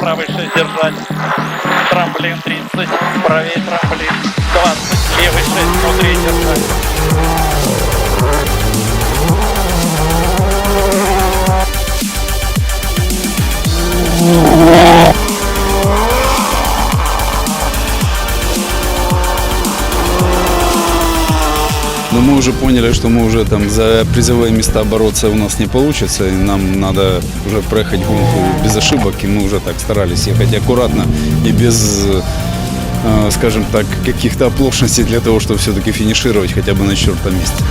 правый 6 держать. Трамплин 30, правее трамплин 20, левый 6 внутри держать. Но мы уже поняли, что мы уже там за призовые места бороться у нас не получится, и нам надо уже проехать гонку без ошибок, и мы уже так старались ехать аккуратно и без, скажем так, каких-то оплошностей для того, чтобы все-таки финишировать хотя бы на 4-м месте.